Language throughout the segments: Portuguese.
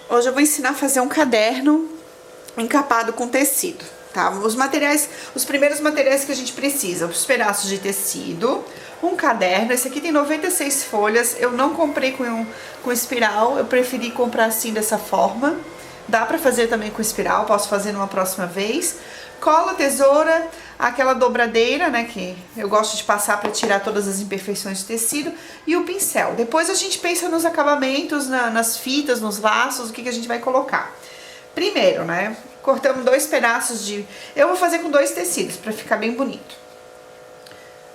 Hoje eu vou ensinar a fazer um caderno encapado com tecido, tá? Os primeiros materiais que a gente precisa, os pedaços de tecido, um caderno. Esse aqui tem 96 folhas, eu não comprei com espiral, eu preferi comprar assim dessa forma. Dá pra fazer também com espiral, posso fazer numa próxima vez. Cola, tesoura, aquela dobradeira, né, que eu gosto de passar para tirar todas as imperfeições de tecido, e o pincel. Depois a gente pensa nos acabamentos, nas fitas, nos laços, o que a gente vai colocar. Primeiro, né, cortamos 2 pedaços de... Eu vou fazer com 2 tecidos, para ficar bem bonito.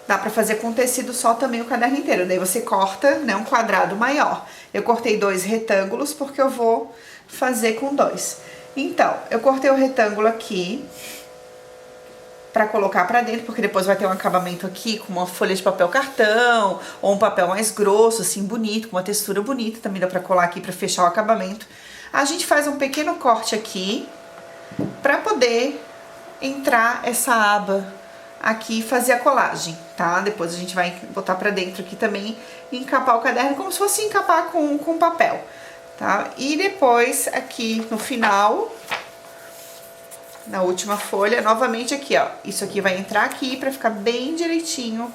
Dá pra fazer com tecido só também o caderno inteiro, daí você corta, né, um quadrado maior. Eu cortei 2 retângulos porque eu vou fazer com 2. Então, eu cortei o retângulo aqui para colocar para dentro, porque depois vai ter um acabamento aqui com uma folha de papel cartão ou um papel mais grosso, assim, bonito, com uma textura bonita. Também dá para colar aqui para fechar o acabamento. A gente faz um pequeno corte aqui para poder entrar essa aba aqui e fazer a colagem, tá? Depois a gente vai botar para dentro aqui também e encapar o caderno como se fosse encapar com papel, tá? E depois aqui no final, na última folha, novamente aqui, ó. Isso aqui vai entrar aqui pra ficar bem direitinho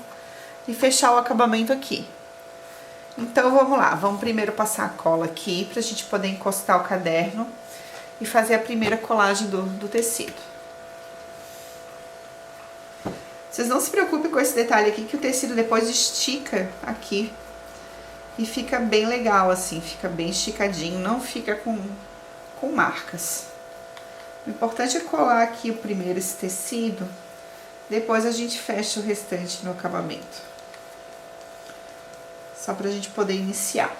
e fechar o acabamento aqui. Então, vamos lá. Vamos primeiro passar a cola aqui pra gente poder encostar o caderno e fazer a primeira colagem do tecido. Vocês não se preocupem com esse detalhe aqui, que o tecido depois estica aqui e fica bem legal, assim. Fica bem esticadinho, não fica com marcas. O importante é colar aqui o primeiro esse tecido, depois a gente fecha o restante no acabamento. Só pra gente poder iniciar.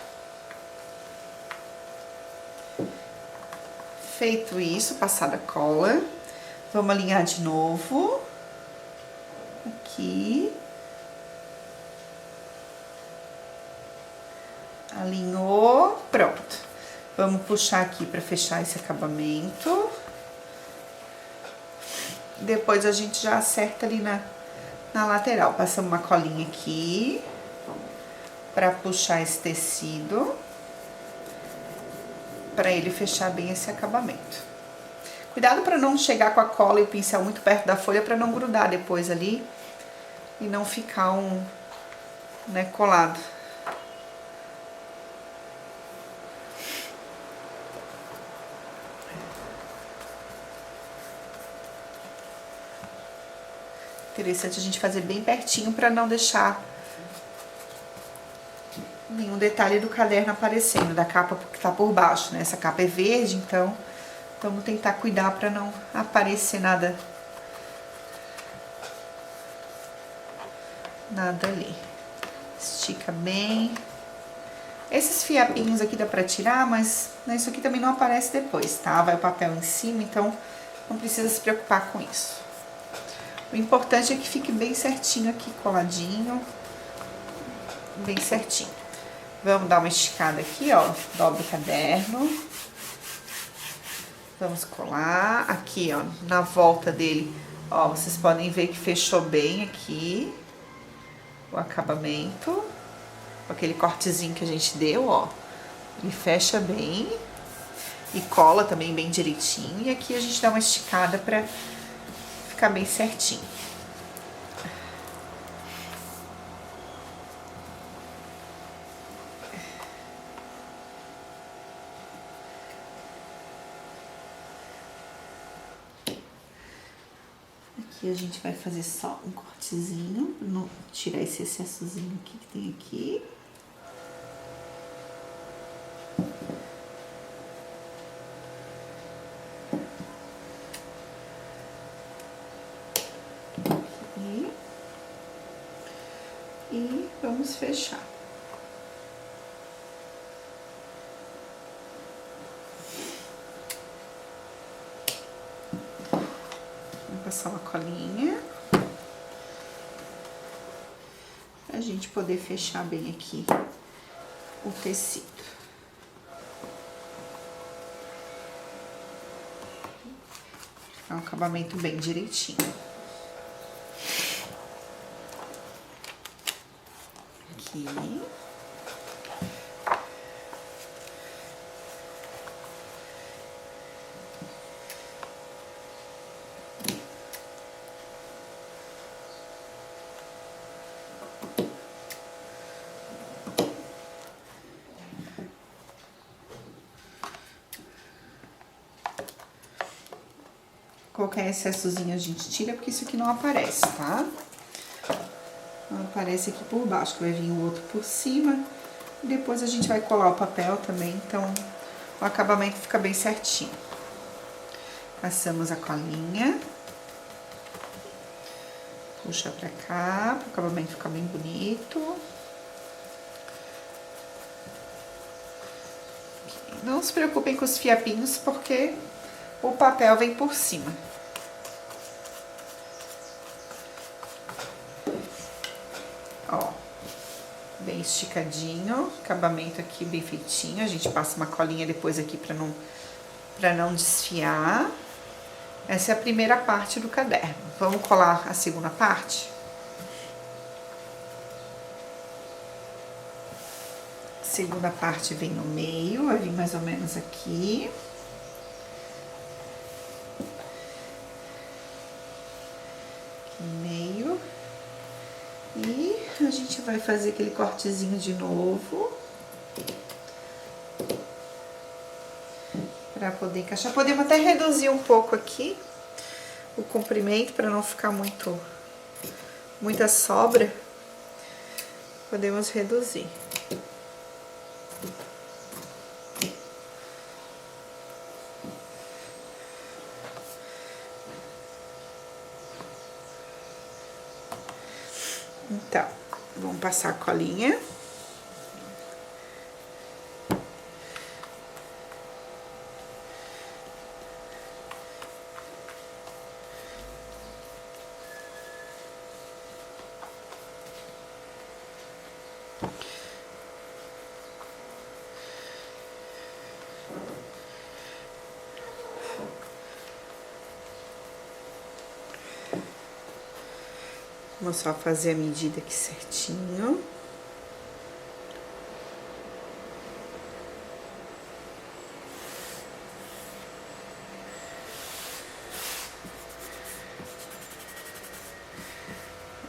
Feito isso, passada a cola, vamos alinhar de novo. Aqui. Alinhou, pronto. Vamos puxar aqui pra fechar esse acabamento. Depois a gente já acerta ali na lateral. Passamos uma colinha aqui pra puxar esse tecido, pra ele fechar bem esse acabamento. Cuidado pra não chegar com a cola e o pincel muito perto da folha, pra não grudar depois ali e não ficar né, colado. Interessante a gente fazer bem pertinho para não deixar nenhum detalhe do caderno aparecendo, da capa que tá por baixo, né? Essa capa é verde, então vamos tentar cuidar para não aparecer nada ali. Estica bem. Esses fiapinhos aqui dá para tirar, mas né, isso aqui também não aparece depois, tá? Vai o papel em cima, então não precisa se preocupar com isso. O importante é que fique bem certinho aqui, coladinho, bem certinho. Vamos dar uma esticada aqui, ó, dobra o caderno. Vamos colar aqui, ó, na volta dele, ó, vocês podem ver que fechou bem aqui o acabamento, com aquele cortezinho que a gente deu, ó. Ele fecha bem e cola também bem direitinho. E aqui a gente dá uma esticada pra ficar bem certinho. Aqui a gente vai fazer só um cortezinho, pra não tirar esse excessozinho aqui que tem aqui. E vamos fechar. Vou passar uma colinha pra gente poder fechar bem aqui o tecido. Ficar um acabamento bem direitinho. Aqui. Qualquer excessozinho a gente tira, porque isso aqui não aparece, tá? Não aparece aqui por baixo, que vai vir o outro por cima. E depois a gente vai colar o papel também, então o acabamento fica bem certinho. Passamos a colinha. Puxa pra cá, para o acabamento ficar bem bonito. Não se preocupem com os fiapinhos, porque o papel vem por cima. Ó, bem esticadinho, acabamento aqui bem feitinho. A gente passa uma colinha depois aqui para não desfiar. Essa é a primeira parte do caderno. Vamos colar a segunda parte? Segunda parte vem no meio, vai vir mais ou menos aqui. Aqui no meio. E a gente vai fazer aquele cortezinho de novo. Pra poder encaixar. Podemos até reduzir um pouco aqui o comprimento, para não ficar muita sobra. Podemos reduzir. Então, vamos passar a colinha. Vamos só fazer a medida aqui certinho.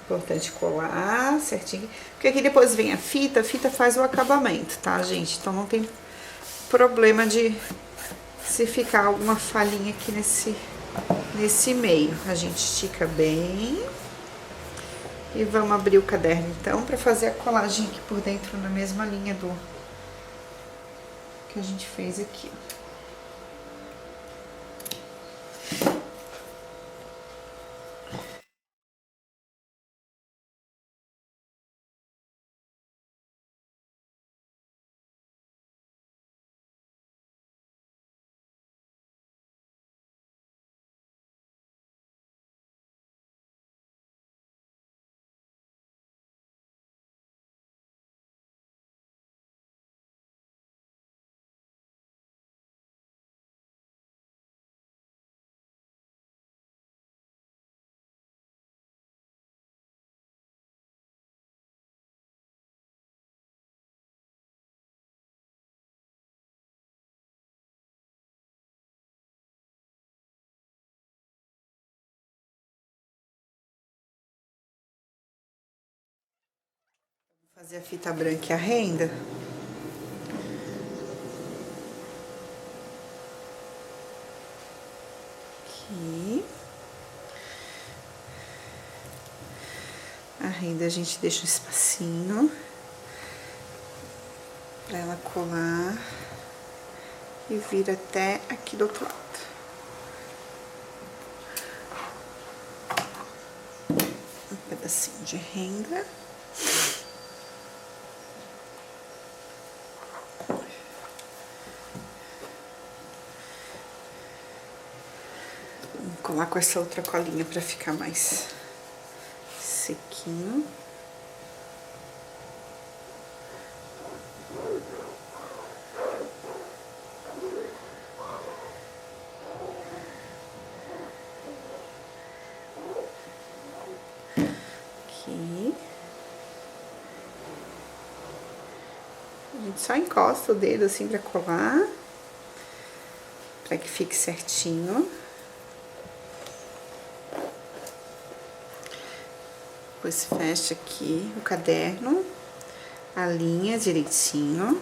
Importante colar certinho, porque aqui depois vem a fita faz o acabamento, tá, gente? Então não tem problema de se ficar alguma falhinha aqui nesse meio. A gente estica bem. E vamos abrir o caderno, então, para fazer a colagem aqui por dentro, na mesma linha do que a gente fez aqui. Fazer a fita branca e a renda. Aqui. A renda a gente deixa um espacinho para ela colar e vir até aqui do outro lado. Um pedacinho de renda. Vou colar com essa outra colinha para ficar mais sequinho. Aqui. A gente só encosta o dedo assim para colar, para que fique certinho. Depois fecha aqui o caderno, alinha direitinho,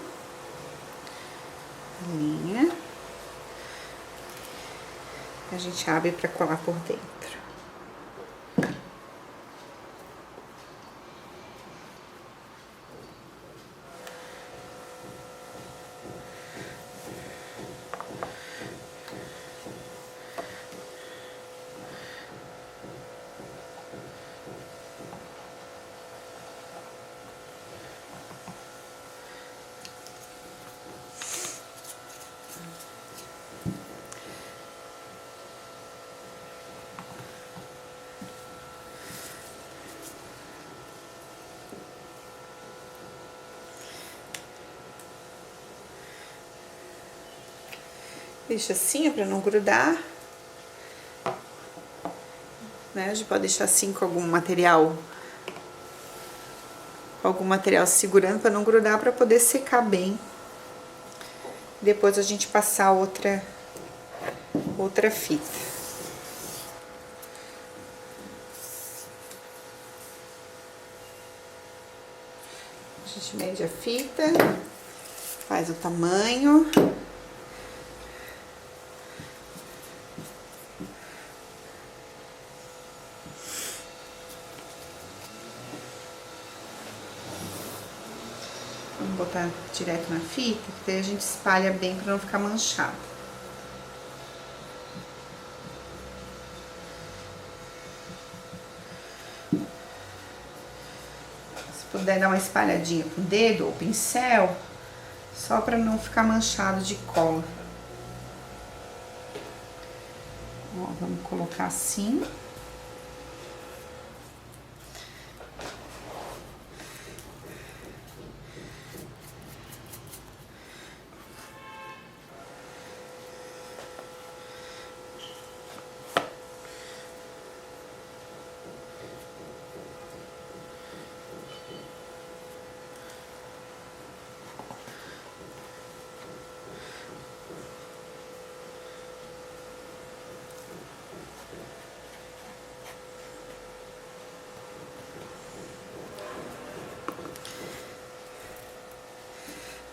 alinha, A gente abre pra colar por dentro. Deixa assim, pra não grudar. Né? A gente pode deixar assim com algum material segurando pra não grudar, pra poder secar bem. Depois a gente passar outra fita. A gente mede a fita, faz o tamanho. Vamos botar direto na fita, que daí a gente espalha bem para não ficar manchado. Se puder dar uma espalhadinha com o dedo ou pincel, só para não ficar manchado de cola. Ó, vamos colocar assim.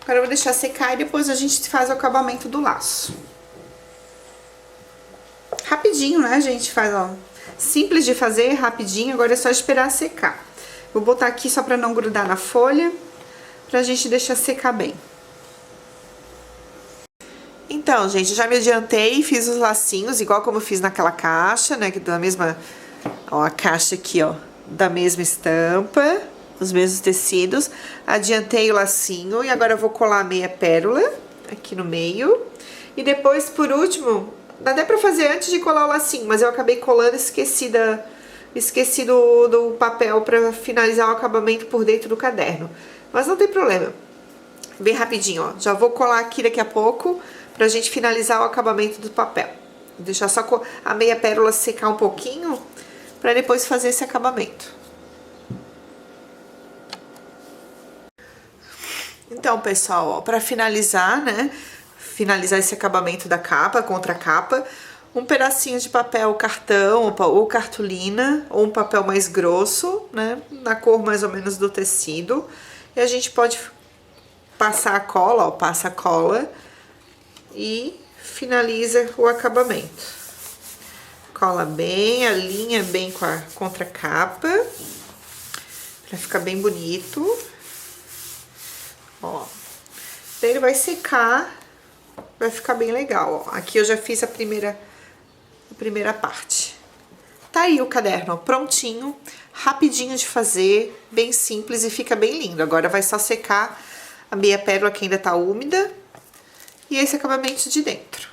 Agora eu vou deixar secar e depois a gente faz o acabamento do laço. Rapidinho, né, gente? Faz, ó. Simples de fazer, rapidinho. Agora é só esperar secar. Vou botar aqui só pra não grudar na folha, pra gente deixar secar bem. Então, gente, já me adiantei e fiz os lacinhos, igual como eu fiz naquela caixa, né? Que da mesma... Ó, a caixa aqui, ó, da mesma estampa. Os mesmos tecidos, adiantei o lacinho e agora eu vou colar a meia pérola aqui no meio. E depois, por último, dá até pra fazer antes de colar o lacinho, mas eu acabei colando, esqueci do papel pra finalizar o acabamento por dentro do caderno. Mas não tem problema, bem rapidinho, ó. Já vou colar aqui daqui a pouco pra gente finalizar o acabamento do papel. Vou deixar só a meia pérola secar um pouquinho pra depois fazer esse acabamento. Então, pessoal, para finalizar, né, finalizar esse acabamento da capa, contra capa, um pedacinho de papel cartão ou cartolina, ou um papel mais grosso, né, na cor mais ou menos do tecido, e a gente pode passar a cola, ó, passa a cola e finaliza o acabamento. Cola bem, alinha bem com a contracapa, para ficar bem bonito. Ó, daí ele vai secar, vai ficar bem legal, ó. Aqui eu já fiz a primeira parte. Tá aí o caderno, ó, prontinho, rapidinho de fazer, bem simples e fica bem lindo. Agora vai só secar a meia pérola que ainda tá úmida e esse acabamento de dentro.